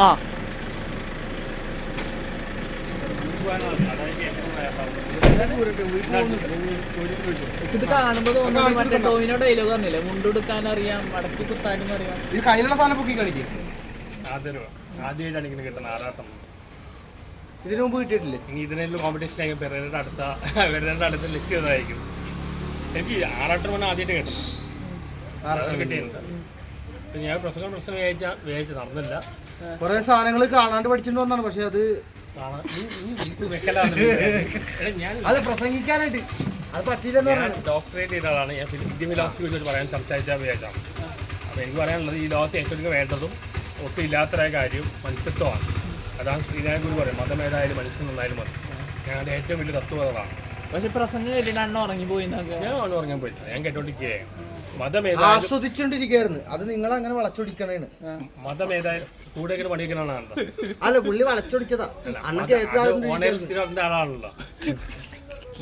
ആ ഇത് കാണുമ്പോ തോന്നുന്നു മറ്റേ ടോവിനോ ഡയലോഗ് പറഞ്ഞില്ലേ, മുണ്ടെടുക്കാൻ അറിയാം, മടക്കി കുത്താനും അറിയാം. ഇത് കയ്യിലുള്ള സാധനം പൊക്കി കളിക്കും. ആദ്യമായിട്ടാണ് ഇങ്ങനെ കിട്ടുന്ന ആറാട്ടം. ഇതിനു മുമ്പ് കിട്ടിയിട്ടില്ലേ? ഇനി ഇതിനെല്ലാം കോമ്പറ്റീഷൻ ആയിരിക്കും. പെരേരയുടെ അടുത്ത ലിസ്റ്റ് ചെയ്തതായിരിക്കും. എനിക്ക് ആറാട്ടം പറഞ്ഞാൽ ആദ്യമായിട്ട് കിട്ടുന്നത് കിട്ടിയിട്ടുണ്ട്. ഞാൻ പ്രശ്നം വിചാരിച്ച നടന്നില്ല. കുറെ സാധനങ്ങൾ കാണാണ്ട് പഠിച്ചിട്ട് വന്നാണ്. പക്ഷെ അത് അത് പ്രസംഗിക്കാനായിട്ട് അത് പറ്റിയില്ലെന്ന് പറഞ്ഞാൽ ഡോക്ടറേറ്റ് ചെയ്ത ആളാണ്. ഞാൻ ഇന്ത്യൻ ഫിലോസഫിയെ കുറിച്ച് പറയാൻ സംസാരിച്ചാൽ വിചാരിച്ചാണ്. അപ്പോൾ എനിക്ക് പറയാനുള്ളത് ഈ ലോകത്തെ ഏറ്റവും വേണ്ടതും ഒട്ടും ഇല്ലാത്തതായ കാര്യം മനുഷ്യത്വമാണ്. അതാണ് ശ്രീനാരായണ ഗുരു പറയും, മതം ഏതായാലും മനുഷ്യൻ നന്നായാലും മതി. ഞങ്ങളുടെ ഏറ്റവും വലിയ തത്വമാണ്. പക്ഷെ പ്രസംഗം കേട്ടിട്ട് അണ്ണ ഉറങ്ങിപ്പോയി. ഞാൻ ഉറങ്ങാൻ പോയിട്ടില്ല, ഞാൻ കേട്ടോണ്ടിരിക്കുകയായിരുന്നു. മതം ആസ്വദിച്ചോണ്ടിരിക്കുകയായിരുന്നു. അത് നിങ്ങൾ അങ്ങനെ വളച്ചൊടിക്കണേന്ന്. മതം ഏതായാലും കൂടെ പണിയിക്കണാണ്. അല്ല, പുള്ളി വളച്ചൊടിച്ചതാ. ആളാണല്ലോ.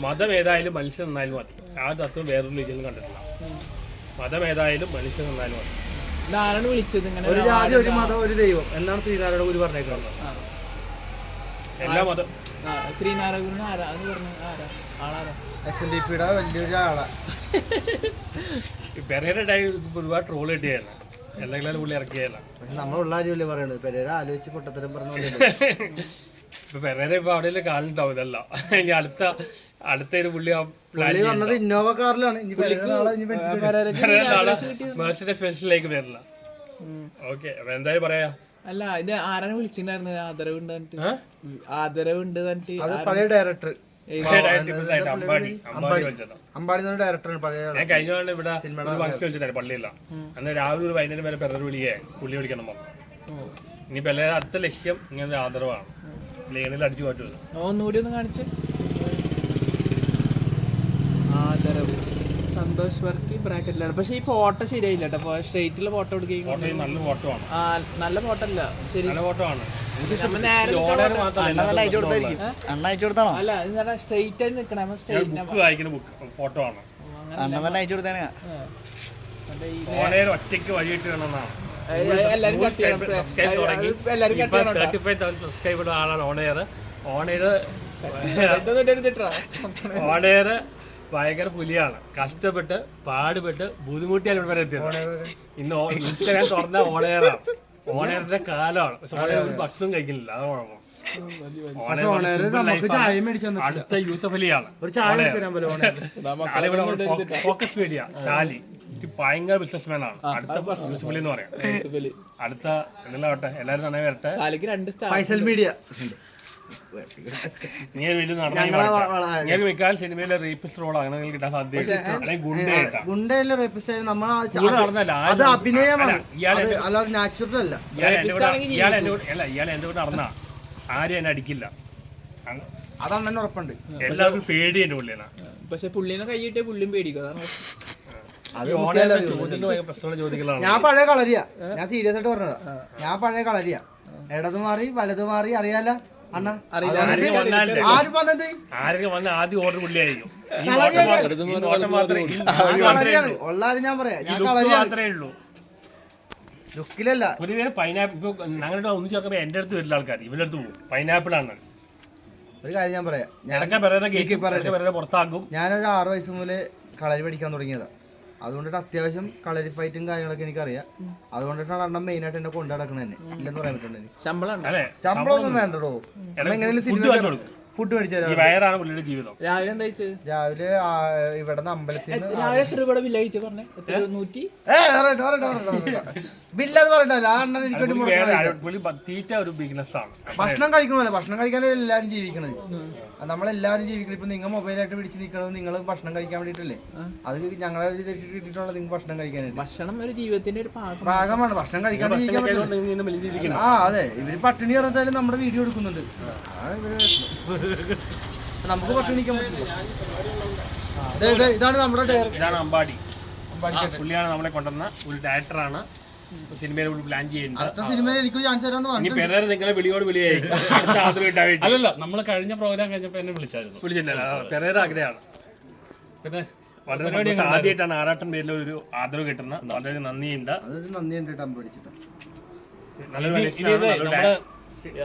മതം ഏതായാലും മനുഷ്യൻ നന്നായാലും മതി. ആ തത്വം വേറൊരു രീതിയിലും കണ്ടിട്ടില്ല. മതം ഏതായാലും മനുഷ്യൻ നന്നായാലും മതി. ആരാണ് വിളിച്ചത് ഇങ്ങനെ ഒരു ജാതി ഒരു മതം ഒരു ദൈവം എന്നാണ് ശ്രീനാരായണ ഗുരു പറഞ്ഞേക്കുന്നത്. എല്ലാ മതം ശ്രീനാരായണ ഗുരു ആരാ അത് പറഞ്ഞു? ആളാരാ? SNDPയുടെ വലിയൊരു ആളാ. പെരേര ഒരുപാട് ട്രോൾ കിട്ടിയായിരുന്നു. എന്തെങ്കിലും പുള്ളി ഇറക്കിയല്ല. നമ്മളുള്ള കാര്യമല്ലേ പറയണത്. പെരേര ആലോചിച്ച് പൊട്ടത്തരം പറഞ്ഞു. ഇപ്പൊ പെരേര ഇപ്പൊ അവിടെ കാലുണ്ടാവും ഇതല്ലോ. ഇനി അടുത്തൊരു പുള്ളി വന്നത് ഇന്നോവ കാറിലാണ്. സ്പെഷ്യലേക്ക് വരില്ല. ഓക്കെ, അപ്പൊ എന്തായാലും പറയാ. അല്ല, ഇത് ആരാണ് വിളിച്ചിട്ടുണ്ടായിരുന്നത്? ആദരവുണ്ട് പഴയ ഡയറക്ടർ അമ്പാടി ഡയറക്ടറാണ് പഴയ. ഞാൻ കഴിഞ്ഞ ഇവിടെ ഫംഗ്ഷൻ വിളിച്ചിട്ടായിരുന്നു പള്ളിയില്ല. അന്ന് രാവിലെ ഒരു വൈകുന്നേരം വരെ പെരേര വിളിയേ പുള്ളി വിളിക്കണം. ഇനി പെരേര അടുത്ത ലക്ഷ്യം ഇങ്ങനെ ആദരവാണ്. ലേണിൽ അടിച്ചു മാറ്റുന്നത്. ഒന്നുകൂടി ഒന്ന് കാണിച്ച്. ആദരവ് സന്തോഷ് വർക്കി ബ്രാക്കറ്റിലാണ്. പക്ഷെ ഈ ഫോട്ടോ ശരിയായില്ല കേട്ടോ. സ്ട്രേറ്റിലെ ഫോട്ടോ എടുക്കുകയും നല്ല ഫോട്ടോ ആണ്. നല്ല ഫോട്ടോ അല്ല, ശരി നല്ല ഫോട്ടോ ആണ്. അല്ല, സ്ട്രേറ്റ് ആയി നിൽക്കണം. ഫോട്ടോ ആണ്. ഒറ്റയ്ക്ക് വഴിയിട്ട് വേണമെന്നാണ് എല്ലാരും ആളാണ് ഓണയർ. ഭയങ്കര പുലിയാണ്. കഷ്ടപ്പെട്ട് പാടുപെട്ട് ബുദ്ധിമുട്ടിയാണ് ഇവിടെ വരെ എത്തിയത്. ഇന്ന് ഇൻസ്റ്റാഗ്രാം തുറന്ന ഓണയറാണ്. ഓണയറിന്റെ കാലമാണ്. പക്ഷെ ഓണയർ ഒരു ഭക്ഷണം കഴിക്കുന്നില്ല. അത് കുഴപ്പം. അടുത്ത യൂസഫ് അലിയാണ്. ഫോക്കസ് മീഡിയ ഷാലി ഭയങ്കര ബിസിനസ്മാൻ ആണ്. അടുത്ത യൂസഫ് അലി എന്ന് പറയാം. അടുത്ത എന്തെല്ലാം എല്ലാരും നന്നായി വരട്ടെ. ഫൈസൽ മീഡിയ മിക്കാൽ സിനിമയിലെ റേപ്പിസ്റ്റ് റോൾ അങ്ങനെ കിട്ടാൻ സാധ്യത. ഗുണ്ടയിലെ റേപ്പിസ്റ്റ് അത് അഭിനയമാണ്, അല്ലാതെ നാച്ചുറൽ അല്ല. ഇയാൾ എന്റെ കൂടെ നടന്ന ആരും എന്നെ അടിക്കില്ല. അതാണ് തന്നെ ഉറപ്പുണ്ട്. എല്ലാവർക്കും പേടി എന്റെ പുള്ളിയാണ്. പക്ഷെ പുള്ളിനെ കൈയിട്ടേ പുള്ളിയും പേടിക്കും. ഞാൻ പഴയ കളരിയാ. ഞാൻ സീരിയസ് ആയിട്ട് പറഞ്ഞതാ. ഞാൻ പഴയ കളരിയാ. ഇടതു മാറി വലതു മാറി അറിയാലോ അണ്ണ. ആദ്യം ഓർഡർ പുള്ളിയായിരിക്കും. ഉള്ളാരും ഞാൻ പറയാം. ഞാൻ മാത്രമേ ഉള്ളൂ. ലുക്കിലല്ല. പൊതുവേ പൈനാപ്പിൾ ഇപ്പൊ ഞങ്ങളുടെ ഒന്നിച്ച് നോക്കുമ്പോ എന്റെ അടുത്ത് വരുന്ന ആൾക്കാർ ഇവരുടെ അടുത്ത് പോകും. പൈനാപ്പിൾ ആണ്. ഒരു കാര്യം ഞാൻ പറയാം. പുറത്താക്കും. ഞാനൊരു 6 വയസ്സ് മുതലേ കളരി പഠിക്കാൻ തുടങ്ങിയതാ. അതുകൊണ്ടിട്ട് അത്യാവശ്യം കളരി ഫൈറ്റും കാര്യങ്ങളൊക്കെ എനിക്കറിയാം. അതുകൊണ്ടിട്ടാണ് അണ്ണൻ മെയിൻ ആയിട്ട് എന്നെ കൊണ്ടു നടക്കണത്. തന്നെ ഇല്ലെന്ന് പറയാൻ പറ്റുന്നുണ്ട്. ശമ്പളം ഒന്നും വേണ്ടോ. എങ്ങനെയാലും സിനിമ ഫുഡ് മേടിച്ചു വയറാണ് പുള്ളിയുടെ ജീവിതം. രാവിലെ ഇവിടെ അമ്പലത്തിൽ ബില്ലെന്ന് തീറ്റ ഒരു ബിസിനസ് ആണ്. ഭക്ഷണം കഴിക്കണമല്ലോ. ഭക്ഷണം കഴിക്കാനല്ലേ എല്ലാവരും ജീവിക്കണത്. നമ്മളെല്ലാവരും ജീവിക്കണം. ഇപ്പൊ നിങ്ങൾ മൊബൈലായിട്ട് പിടിച്ച് നിൽക്കണത് നിങ്ങൾ ഭക്ഷണം കഴിക്കാൻ വേണ്ടിട്ടല്ലേ. അത് ഞങ്ങളെ കിട്ടിയിട്ടുള്ളത് നിങ്ങൾ ഭക്ഷണം കഴിക്കാനായിട്ട്. ഭക്ഷണം ഒരു ജീവിതത്തിന്റെ ഒരു ഭാഗമാണ്. ഭക്ഷണം കഴിക്കാൻ ആ അതെ. ഇവര് പട്ടിണി കിടന്നാലും നമ്മുടെ വീഡിയോ എടുക്കുന്നുണ്ട്. നമുക്ക് പട്ടിണി നിൽക്കാൻ പറ്റില്ല. ഇതാണ് നമ്മുടെ അമ്പാടി. പുള്ളിയാണ് നമ്മളെ കൊണ്ടുവന്ന ഒരു ഡയറക്ടറാണ്. സിനിമയിൽ പ്ലാൻ ചെയ്യുന്നത്. അടുത്ത സിനിമയിൽ എനിക്ക് ചാൻസ് തരാന്ന് പെരേര നിങ്ങളെ വിളിയോട് വിളിയായിരിക്കും. അല്ലല്ല, നമ്മള് കഴിഞ്ഞ പ്രോഗ്രാം കഴിഞ്ഞപ്പോ എന്നെ വിളിച്ചിട്ടില്ല. പെരേര ആഗ്രഹമാണ്. പിന്നെ വളരെ ആദ്യമായിട്ടാണ് ആറാട്ടൻ പേരിൽ ഒരു ആദരവ് കിട്ടുന്നത്. വളരെ നന്ദിയുണ്ട്. അതൊരു നന്ദിയുണ്ട്. നല്ലൊരു ഇനി മനുഷ്യനാണ്, ഇത് നല്ലൊരു നമ്മുടെ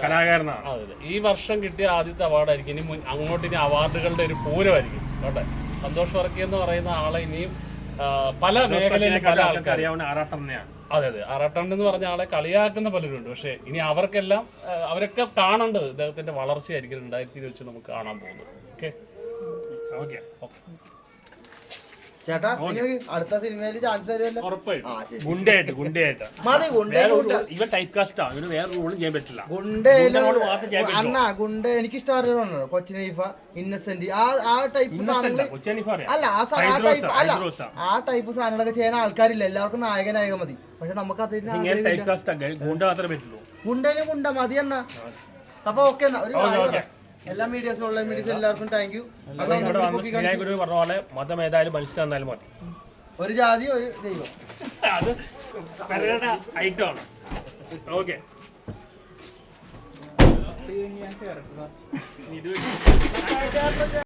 കലാകാരനാണ്. അതെ ഈ വർഷം കിട്ടിയ ആദ്യത്തെ അവാർഡായിരിക്കും. ഇനി അങ്ങോട്ട് ഇനി അവാർഡുകളുടെ ഒരു പൂരമായിരിക്കും കേട്ടെ. സന്തോഷ് വർക്കി എന്ന് പറയുന്ന ആളെ ഇനിയും പല മേഖലയിലും പല ആൾക്കാർ അറിയാവുന്ന ആറാട്ടണ്ണയാണ്. അതെ ആറാട്ടണ്ണൻ എന്ന് പറഞ്ഞ ആളെ കളിയാക്കുന്ന പലരുണ്ട്. പക്ഷെ ഇനി അവർക്കെല്ലാം അവരൊക്കെ കാണേണ്ടത് ഇദ്ദേഹത്തിന്റെ വളർച്ചയായിരിക്കും 2020 നമുക്ക് കാണാൻ പോകുന്നത്. ഓക്കെ ചേട്ടാ അടുത്ത സിനിമയിൽ ചാൻസ് തരുമല്ലോ. ഉറപ്പായിട്ടും. ഗുണ്ടയായിട്ട് മതി ഇവ ടൈപ്പ് കാസ്റ്റാ, ഇവന് വേറെ റോളും ചെയ്യാൻ പറ്റില്ല. അണ്ണ ഗുണ്ട എനിക്ക് ഇഷ്ടമാണോ കൊച്ചിൻ ഹനീഫ, ഇന്നസെന്റ് ആ ടൈപ്പ് സാധനങ്ങൾ അല്ല ആ ടൈപ്പ് സാധനങ്ങളൊക്കെ ചെയ്യാൻ ആൾക്കാരില്ല. എല്ലാവർക്കും നായക മതി. പക്ഷെ നമുക്ക് ഗുണ്ടയിലും ഗുണ്ട മതി അണ്ണ. അപ്പൊ ഓക്കെ എല്ലാ മീഡിയസും ഓൺലൈൻ മീഡിയസും എല്ലാവർക്കും താങ്ക് യു. പറഞ്ഞ പോലെ മതം ഏതായാലും മനുഷ്യൻ തന്നാലും മതി. ഒരു ജാതി ഒരു ദൈവം അത് ഐറ്റമാണ്. ഓക്കെ